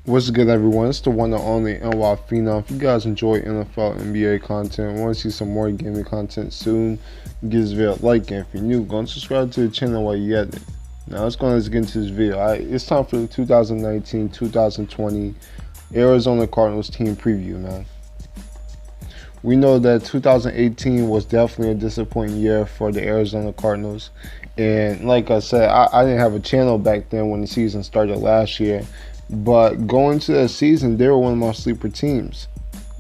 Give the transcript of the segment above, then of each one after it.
What's good, everyone? It's the one and only NY Phenom. If you guys enjoy NFL, NBA content, want to see some more gaming content soon, give this video a like, and if you're new, go and subscribe to the channel while you're at it. Now let's get into this video. It's time for the 2019-2020 Arizona Cardinals team preview, man. We know that 2018 was definitely a disappointing year for the Arizona Cardinals. And like I said, I didn't have a channel back then when the season started last year. But going to the season, they were one of my sleeper teams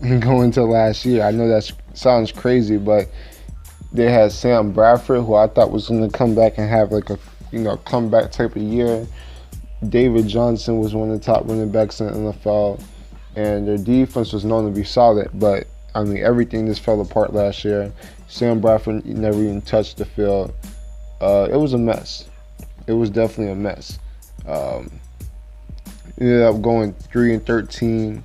going to last year. I know that sounds crazy, but they had Sam Bradford, who I thought was going to come back and have like a comeback type of year. David Johnson was one of the top running backs in the NFL, and their defense was known to be solid. But I mean, everything just fell apart last year. Sam Bradford never even touched the field. It was a mess. It was definitely a mess. Ended up going 3-13.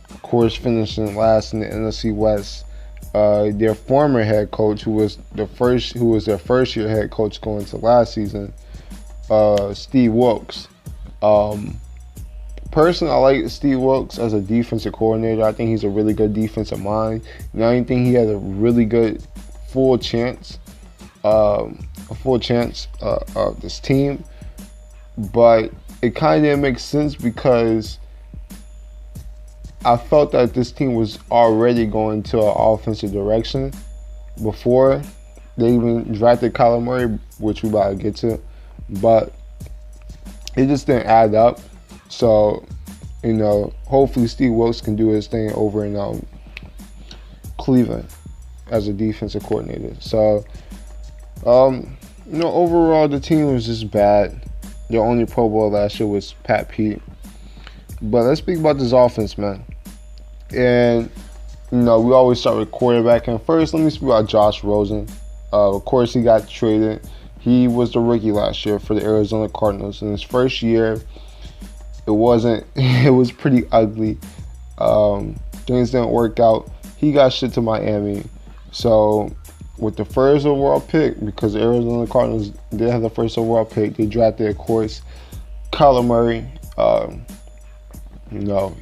Of course, finishing last in the NFC West. Their former head coach, who was their first year head coach going to last season, Steve Wilkes. Personally, I like Steve Wilkes as a defensive coordinator. I think he's a really good defensive mind. And I think he had a really good full chance of this team. But it kind of didn't make sense because I felt that this team was already going to an offensive direction before they even drafted Kyler Murray, which we about to get to. But it just didn't add up. So, hopefully Steve Wilkes can do his thing over in Cleveland as a defensive coordinator. So, overall the team was just bad. Their only Pro Bowl last year was Pat Pete. But let's speak about this offense, man. And, we always start with quarterback. And first, let me speak about Josh Rosen. Of course, he got traded. He was the rookie last year for the Arizona Cardinals. In his first year, it was pretty ugly. Things didn't work out. He got shipped to Miami. So, with the first overall pick, because the Arizona Cardinals did have the first overall pick, they drafted, of course, Kyler Murray.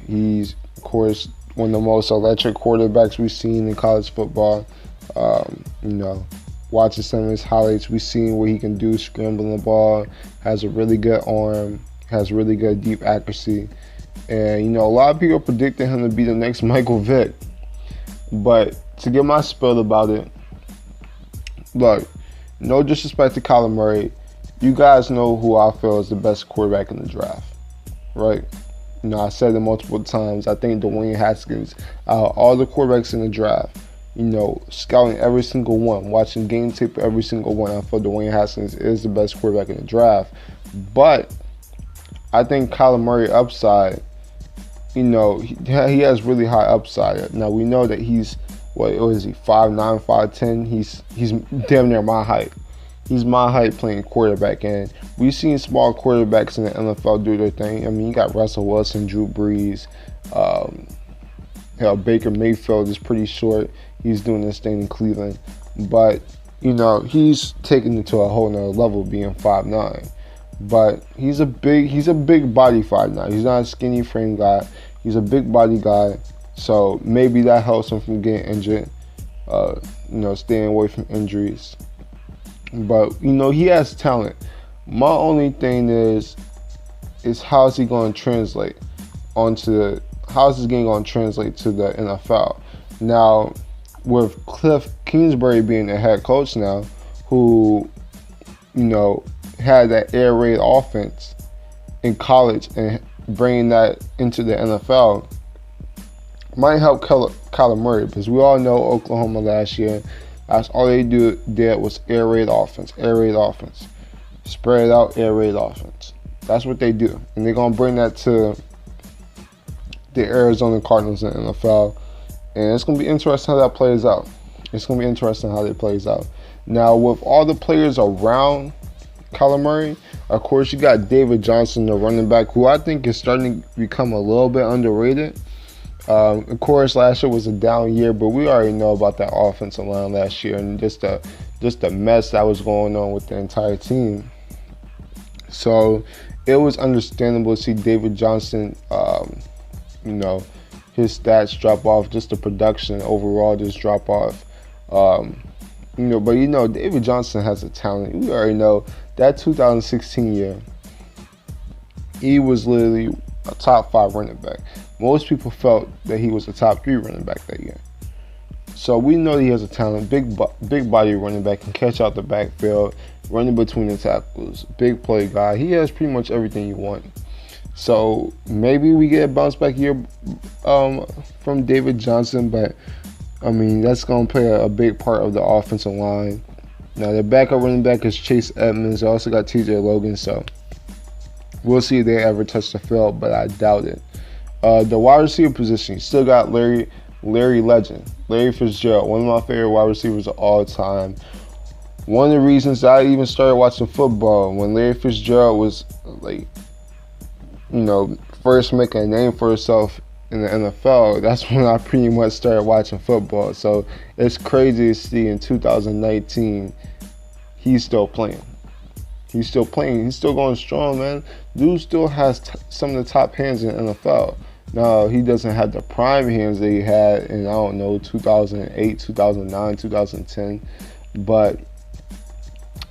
He's, of course, one of the most electric quarterbacks we've seen in college football. Watching some of his highlights, we've seen what he can do scrambling the ball, has a really good arm, has really good deep accuracy. And, a lot of people predicted him to be the next Michael Vick. But to get my spill about it, look, no disrespect to Kyler Murray, you guys know who I feel is the best quarterback in the draft, right? I said it multiple times. I think Dwayne Haskins, all the quarterbacks in the draft, scouting every single one, watching game tape every single one, I feel Dwayne Haskins is the best quarterback in the draft. But I think Kyler Murray upside, he has really high upside. Now, we know that he's, what is he, 5'9", 5'10"? He's damn near my height. He's my height playing quarterback, and we've seen small quarterbacks in the NFL do their thing. I mean, you got Russell Wilson, Drew Brees, Baker Mayfield is pretty short. He's doing this thing in Cleveland, but he's taken it to a whole nother level, being 5'9". But he's a big body 5'9". He's not a skinny frame guy. He's a big body guy. So maybe that helps him from getting injured, staying away from injuries. But, he has talent. My only thing is how is he going to translate how is this game going to translate to the NFL? Now, with Cliff Kingsbury being the head coach now, who, had that air raid offense in college and bringing that into the NFL, might help Kyler Murray, because we all know Oklahoma last year, that's all they did was air raid offense, spread out air raid offense. That's what they do, and they're gonna bring that to the Arizona Cardinals in the NFL, and it's gonna be interesting how that plays out. Now, with all the players around Kyler Murray, of course, you got David Johnson, the running back, who I think is starting to become a little bit underrated. Of course, last year was a down year, but we already know about that offensive line last year and just the mess that was going on with the entire team. So it was understandable to see David Johnson, you know, his stats drop off, just the production overall just drop off. But David Johnson has a talent. We already know that 2016 year, he was literally a top 5 running back. Most people felt that he was a top 3 running back that year. So we know he has a talent, big body running back, can catch out the backfield, running between the tackles, big play guy. He has pretty much everything you want. So maybe we get a bounce back year from David Johnson, but I mean that's going to play a big part of the offensive line. Now their backup running back is Chase Edmonds. They also got TJ Logan, so we'll see if they ever touch the field, but I doubt it. The wide receiver position, you still got Larry Legend, Larry Fitzgerald, one of my favorite wide receivers of all time. One of the reasons I even started watching football, when Larry Fitzgerald was first making a name for himself in the NFL, that's when I pretty much started watching football. So it's crazy to see in 2019 he's still playing. He's still playing. He's still going strong, man. Dude still has some of the top hands in the NFL. Now, he doesn't have the prime hands that he had in, 2008, 2009, 2010. But,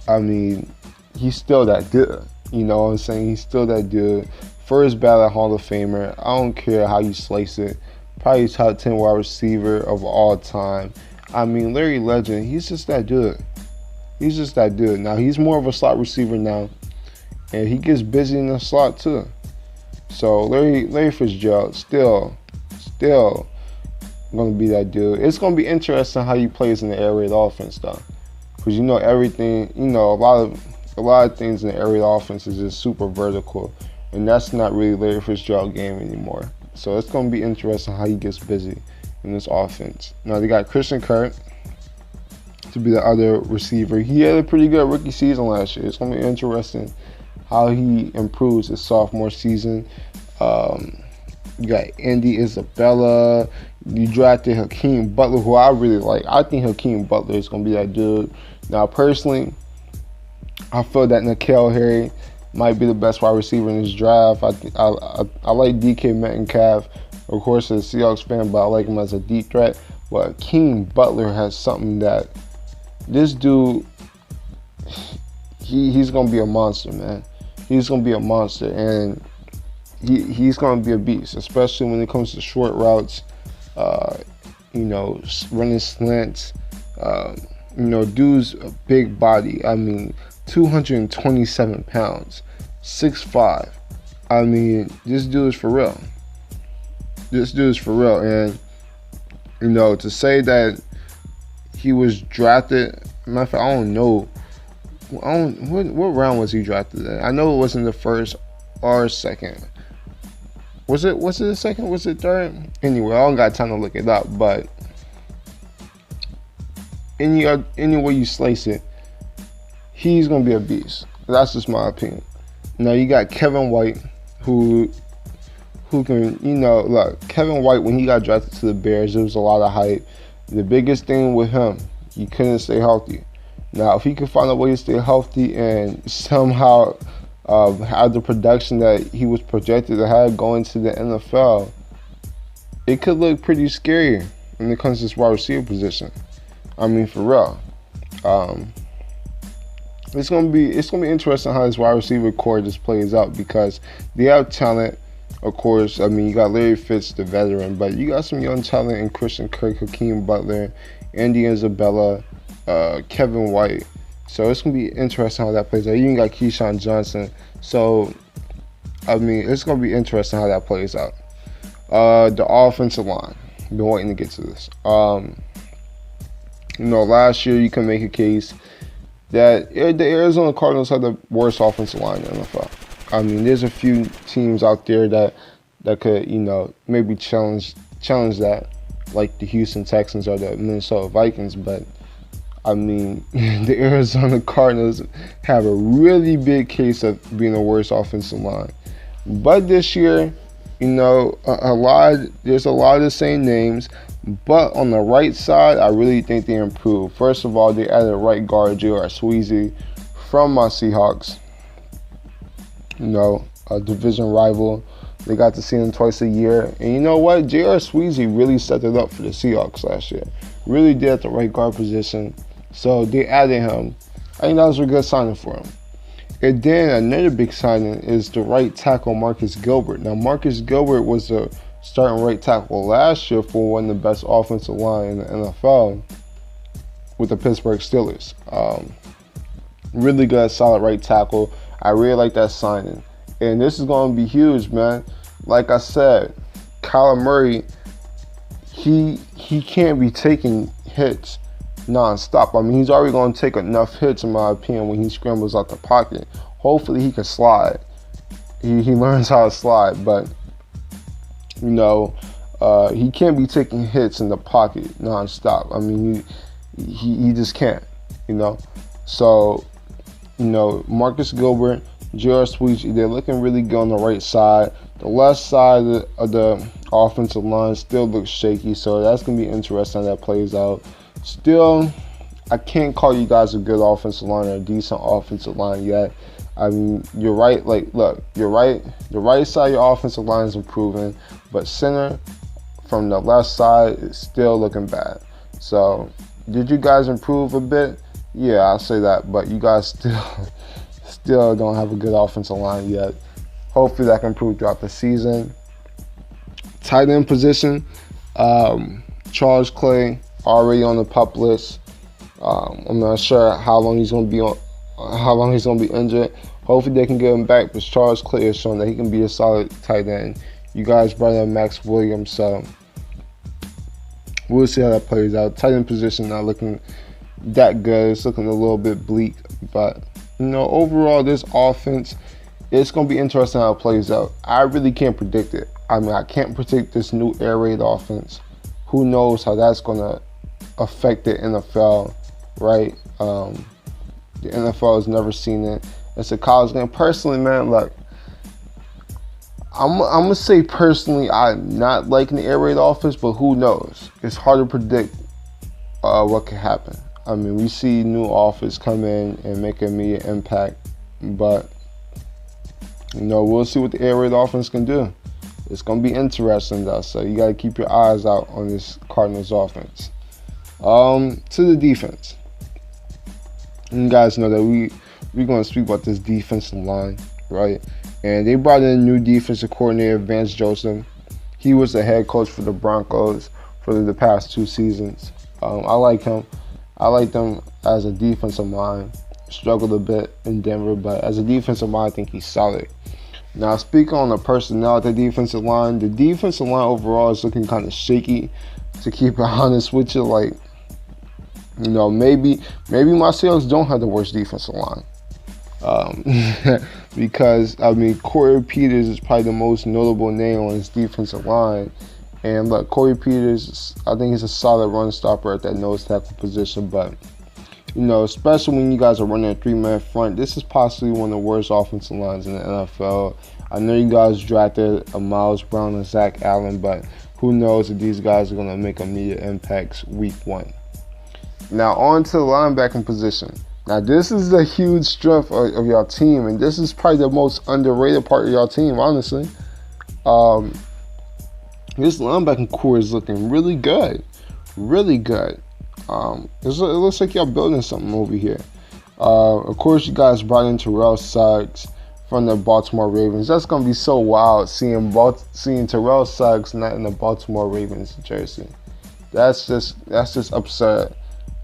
I mean, he's still that good. You know what I'm saying? He's still that dude. First ballot Hall of Famer. I don't care how you slice it. Probably top 10 wide receiver of all time. I mean, Larry Legend, he's just that dude. He's just that dude. Now, he's more of a slot receiver now. And he gets busy in the slot, too. So, Larry Fitzgerald, still going to be that dude. It's going to be interesting how he plays in the air raid offense, though. Because, everything, a lot of things in the air raid offense is just super vertical. And that's not really Larry Fitzgerald's game anymore. So, it's going to be interesting how he gets busy in this offense. Now, they got Christian Kirk to be the other receiver. He had a pretty good rookie season last year. It's going to be interesting how he improves his sophomore season. You got Andy Isabella. You drafted Hakeem Butler, who I really like. I think Hakeem Butler is going to be that dude. Now, personally, I feel that N'Keal Harry might be the best wide receiver in this draft. I like DK Metcalf, of course, as a Seahawks fan, but I like him as a deep threat. But Hakeem Butler has something that this dude, he's going to be a monster, man. He's going to be a monster, and he's going to be a beast, especially when it comes to short routes, running slants. Dude's a big body. I mean, 227 pounds, 6'5". I mean, this dude is for real. And, to say that he was drafted, matter of fact, I don't know. What round was he drafted in? I know it wasn't the first or second. Was it the second? Was it third? Anyway, I don't got time to look it up. But any way you slice it, he's gonna be a beast. That's just my opinion. Now you got Kevin White, who can, look, Kevin White, when he got drafted to the Bears, there was a lot of hype. The biggest thing with him, he couldn't stay healthy. Now, if he could find a way to stay healthy and somehow have the production that he was projected to have going to the NFL, it could look pretty scary when it comes to this wide receiver position. I mean, for real. It's gonna be interesting how this wide receiver core just plays out, because they have talent. Of course, I mean, you got Larry Fitz, the veteran, but you got some young talent in Christian Kirk, Hakeem Butler, Andy Isabella, Kevin White. So it's going to be interesting how that plays out. You even got Keyshawn Johnson. So, I mean, it's going to be interesting how that plays out. The offensive line. I've been waiting to get to this. Last year you can make a case that the Arizona Cardinals had the worst offensive line in the NFL. I mean, there's a few teams out there that could, maybe challenge that, like the Houston Texans or the Minnesota Vikings. But, I mean, the Arizona Cardinals have a really big case of being the worst offensive line. But this year, there's a lot of the same names. But on the right side, I really think they improved. First of all, they added right guard J.R. Sweezy from my Seahawks. A division rival. They got to see him twice a year. And you know what? J.R. Sweezy really set it up for the Seahawks last year. Really did at the right guard position. So they added him. I think that was a good signing for him. And then another big signing is the right tackle Marcus Gilbert. Now, Marcus Gilbert was the starting right tackle last year for one of the best offensive line in the NFL with the Pittsburgh Steelers. Really good, solid right tackle. I really like that signing. And this is going to be huge, man. Like I said, Kyler Murray, he can't be taking hits non-stop. I mean, he's already going to take enough hits, in my opinion, when he scrambles out the pocket. Hopefully he can slide. He learns how to slide, but, he can't be taking hits in the pocket non-stop. I mean, he just can't, So, Marcus Gilbert, J.R. Sweezy, they're looking really good on the right side. The left side of the offensive line still looks shaky, so that's going to be interesting how that plays out. Still, I can't call you guys a good offensive line or a decent offensive line yet. I mean, you're right. You're right. The right side of your offensive line is improving, but center from the left side is still looking bad. So, did you guys improve a bit? Yeah, I'll say that, but you guys still don't have a good offensive line yet. Hopefully that can improve throughout the season. Tight end position, Charles Clay already on the PUP list. I'm not sure how long he's going to be injured. Hopefully they can get him back, but Charles Clay has shown that he can be a solid tight end. You guys brought in Max Williams, so we'll see how that plays out. Tight end position not looking that good. It's looking a little bit bleak, but overall this offense, it's going to be interesting how it plays out. I really can't predict it. I mean, I can't predict this new air raid offense. Who knows how that's going to affect the NFL, right? The NFL has never seen it. It's a college game. Personally, man, look, I'm going to say personally, I'm not liking the air raid offense, but who knows? It's hard to predict what could happen. I mean, we see new offense come in and make an immediate impact, but we'll see what the air raid offense can do. It's going to be interesting, though, so you got to keep your eyes out on this Cardinals offense. To the defense. You guys know that we're going to speak about this defensive line, right? And they brought in a new defensive coordinator, Vance Joseph. He was the head coach for the Broncos for the past 2 seasons. I like him. I like them as a defensive mind. Struggled a bit in Denver, but as a defensive mind, I think he's solid. Now, speaking on the personnel at the defensive line overall is looking kind of shaky, to keep it honest with you. Maybe my Seahawks don't have the worst defensive line. Because, Corey Peters is probably the most notable name on his defensive line. And look, Corey Peters, I think he's a solid run stopper at that nose tackle position. But, especially when you guys are running a 3-man front, this is possibly one of the worst offensive lines in the NFL. I know you guys drafted a Miles Brown and Zach Allen, but who knows if these guys are going to make immediate impacts week 1. Now, on to the linebacking position. Now, this is the huge strength of your team, and this is probably the most underrated part of your team, honestly. This linebacking core is looking really good. Really good. It looks like y'all building something over here. Of course, you guys brought in Terrell Suggs from the Baltimore Ravens. That's going to be so wild seeing Terrell Suggs not in the Baltimore Ravens jersey. That's just absurd.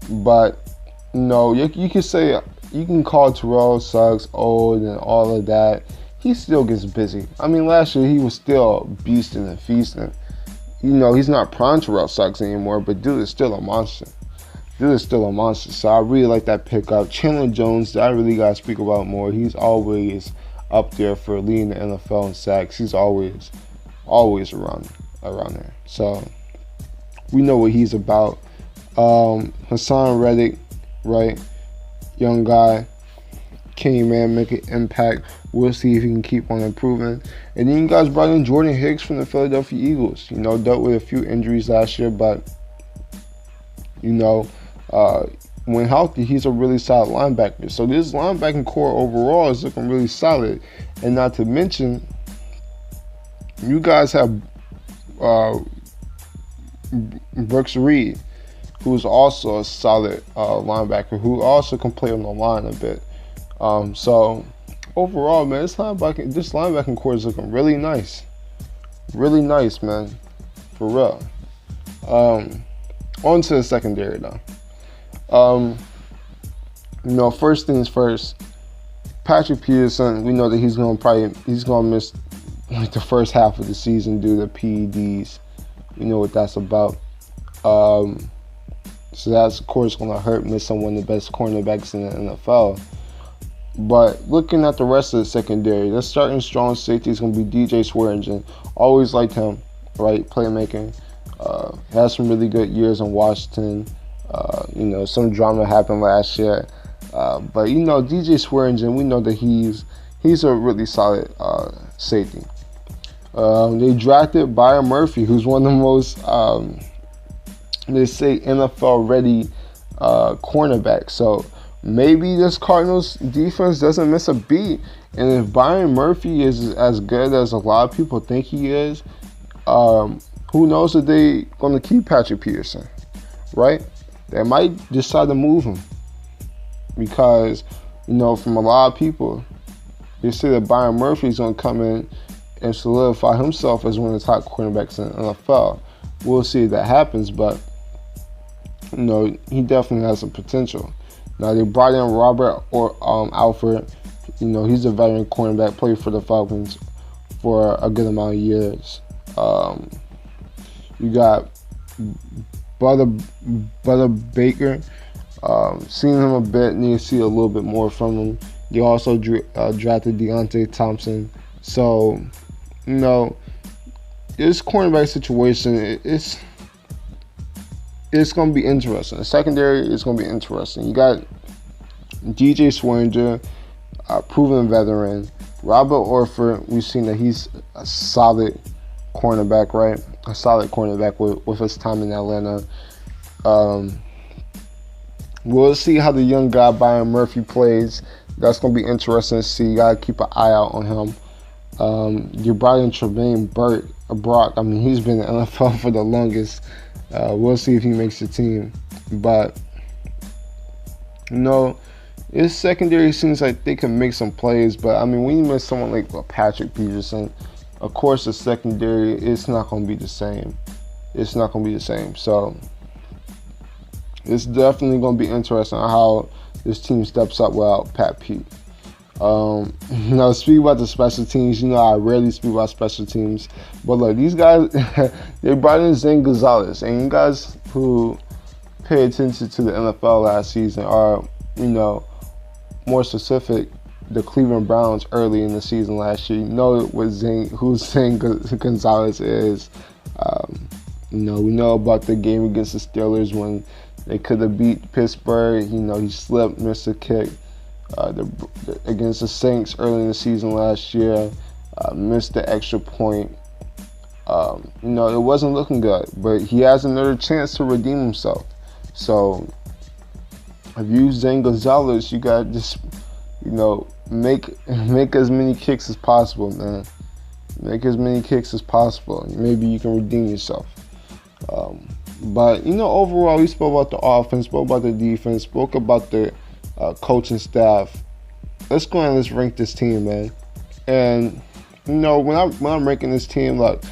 But, you can say, you can call Terrell Suggs old and all of that. He still gets busy. I mean, last year he was still beasting and feasting. He's not prime Terrell Suggs anymore, but dude is still a monster. So I really like that pickup. Chandler Jones, I really got to speak about more. He's always up there for leading the NFL in sacks. He's always around there. So we know what he's about. Hassan Reddick, right? Young guy. Came in, make an impact. We'll see if he can keep on improving. And then you guys brought in Jordan Hicks from the Philadelphia Eagles. Dealt with a few injuries last year, but when healthy, he's a really solid linebacker. So this linebacking core overall is looking really solid. And not to mention, you guys have Brooks Reed, who's also a solid linebacker, who also can play on the line a bit. So overall, man, this linebacking core is looking really nice. Really nice, man. For real. On to the secondary, though. First things first. Patrick Peterson, we know that he's gonna miss like the first half of the season due to PEDs. We know what that's about. So that's of course gonna hurt missing one of the best cornerbacks in the NFL. But looking at the rest of the secondary, the starting strong safety is gonna be DJ Swearingen. Always liked him, right? Playmaking. Had some really good years in Washington. Some drama happened last year. But DJ Swearingen, we know that he's a really solid safety. They drafted Byron Murphy, who's one of the most, they say, NFL ready cornerbacks. So maybe this Cardinals defense doesn't miss a beat. And if Byron Murphy is as good as a lot of people think he is, who knows if they're going to keep Patrick Peterson, right? They might decide to move him. Because, from a lot of people, they say that Byron Murphy is going to come in and solidify himself as one of the top cornerbacks in the NFL. We'll see if that happens, but, he definitely has some potential. Now, they brought in Robert Alford. He's a veteran cornerback, played for the Falcons for a good amount of years. You got Butter Baker. Seen him a bit, need to see a little bit more from him. You also drafted Deontay Thompson. So, this cornerback situation, it's going to be interesting. The secondary is going to be interesting. You got DJ Swearingen, a proven veteran. Robert Orford, we've seen that he's a solid cornerback, right? A solid cornerback with his time in Atlanta. We'll see how the young guy Byron Murphy plays. That's going to be interesting to see. You got to keep an eye out on him. You brought in Tremaine Brock. I mean, he's been in the NFL for the longest. We'll see if he makes the team. But, his secondary seems like they can make some plays. But, I mean, when you miss someone like Patrick Peterson, of course the secondary, it's not going to be the same. It's not going to be the same. So, it's definitely going to be interesting how this team steps up without Pat Pete. Speak about the special teams. I rarely speak about special teams. But look, these guys, they brought in Zane Gonzalez. And you guys who pay attention to the NFL last season are, more specific, the Cleveland Browns early in the season last year. You know who Zane Gonzalez is. We know about the game against the Steelers when they could have beat Pittsburgh. He slipped, missed a kick. Against the Saints early in the season last year, missed the extra point. It wasn't looking good, but he has another chance to redeem himself. So, if you use Zane Gonzalez, you got to just, make as many kicks as possible, man. Make as many kicks as possible. Maybe you can redeem yourself. But, overall, we spoke about the offense, spoke about the defense, spoke about the coaching staff. Let's go and let's rank this team, man. And, when I'm ranking this team, look,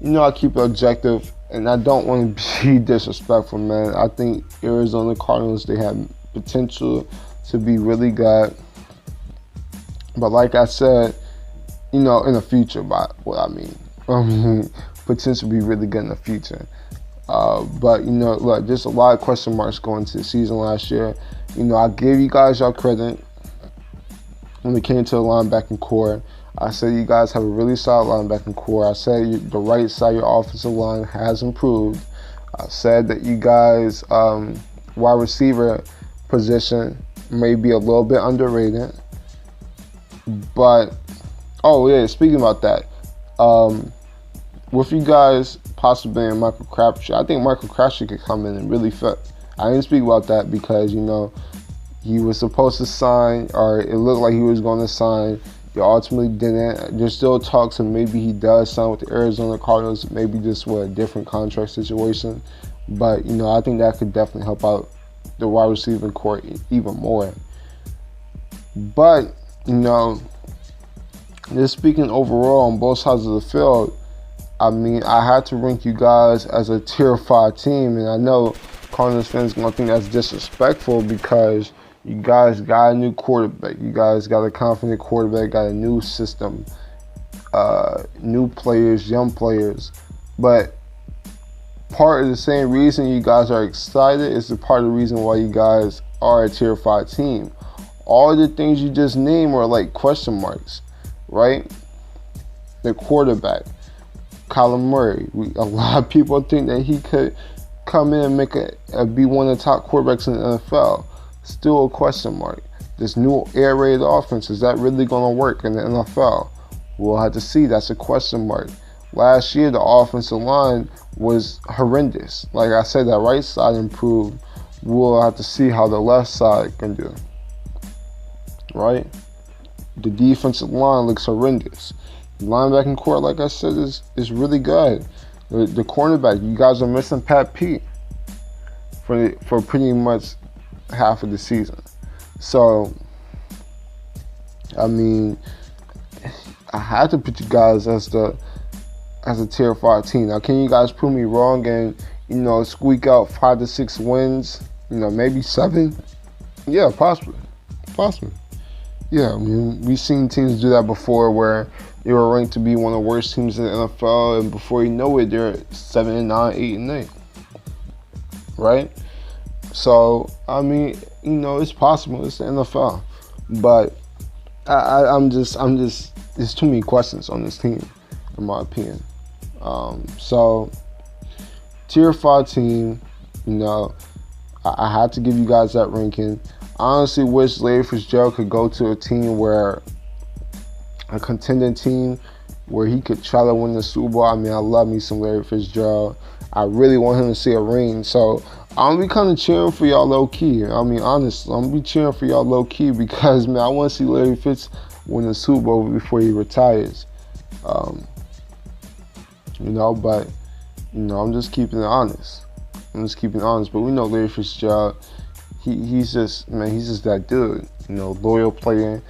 I keep it objective, and I don't want to be disrespectful, man. I think Arizona Cardinals, they have potential to be really good. But like I said, in the future, by what I mean. Potential to be really good in the future. But, look, there's a lot of question marks going into the season last year. I gave you guys your credit when it came to the linebacking core. I said you guys have a really solid linebacking core. I said the right side of your offensive line has improved. I said that you guys, wide receiver position may be a little bit underrated. But, speaking about that, with you guys possibly in Michael Crabtree, I think Michael Crabtree could come in and really fit. I didn't speak about that because, he was supposed to sign, or it looked like he was going to sign. He ultimately didn't. There's still talks, and maybe he does sign with the Arizona Cardinals, maybe just with a different contract situation. But, I think that could definitely help out the wide receiver core even more. But, just speaking overall on both sides of the field, I had to rank you guys as a tier 5 team, and I know Cardinals fans are going to think that's disrespectful because you guys got a new quarterback. You guys got a confident quarterback, got a new system, new players, young players. But part of the same reason you guys are excited is the part of the reason why you guys are a tier 5 team. All the things you just named are like question marks, right? The quarterback, Kyler Murray. A lot of people think that he could come in and be one of the top quarterbacks in the NFL. Still a question mark. This new air raid offense, is that really going to work in the NFL? We'll have to see. That's a question mark. Last year, the offensive line was horrendous. Like I said, that right side improved. We'll have to see how the left side can do. Right? The defensive line looks horrendous. The linebacking core, like I said, is really good. The cornerback, you guys are missing Pat Pete for pretty much half of the season. So, I had to put you guys as a tier 5 team. Now, can you guys prove me wrong and, squeak out 5 to 6 wins, maybe 7? Yeah, possibly. Yeah, we've seen teams do that before where they were ranked to be one of the worst teams in the NFL, and before you know it, they're 7-9, 8-8. Right? So, it's possible. It's the NFL. But I'm just, there's too many questions on this team, in my opinion. So, tier 5 team, I had to give you guys that ranking. I honestly wish Larry Fitzgerald could go to a contending team where he could try to win the Super Bowl. I love me some Larry Fitzgerald. I really want him to see a ring. So I'm going to be kind of cheering for y'all low-key. Honestly, I'm going to be cheering for y'all low-key because, I want to see Larry Fitz win the Super Bowl before he retires. But, I'm just keeping it honest. But we know Larry Fitzgerald, he's just that dude. Loyal player,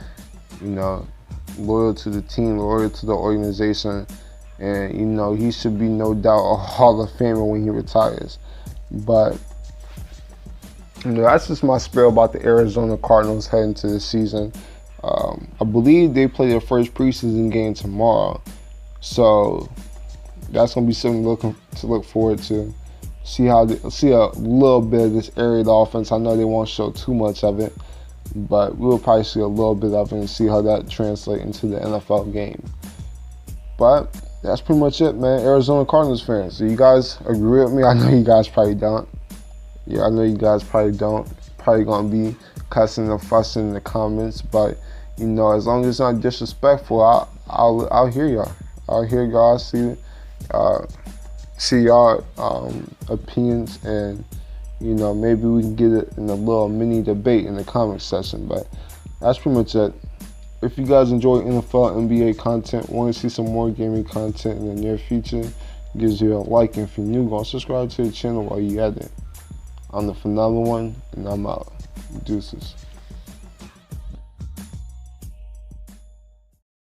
loyal to the team, loyal to the organization. And, he should be no doubt a Hall of Famer when he retires. But, that's just my spiel about the Arizona Cardinals heading to the season. I believe they play their first preseason game tomorrow. So, that's going to be something to look forward to. See a little bit of this air raid offense. I know they won't show too much of it, but we'll probably see a little bit of it and see how that translates into the NFL game. But that's pretty much it, man. Arizona Cardinals fans, do you guys agree with me? I know you guys probably don't. Yeah, I know you guys probably don't. Probably gonna be cussing and fussing in the comments, but as long as it's not disrespectful, I'll hear y'all. I'll hear y'all. See y'all opinions, and maybe we can get it in a little mini debate in the comment section. But that's pretty much it. If you guys enjoy NFL, NBA content, want to see some more gaming content in the near future, gives you a like, and if you're new, go subscribe to the channel while you at it. I'm the Phenomenal One, and I'm out. Deuces.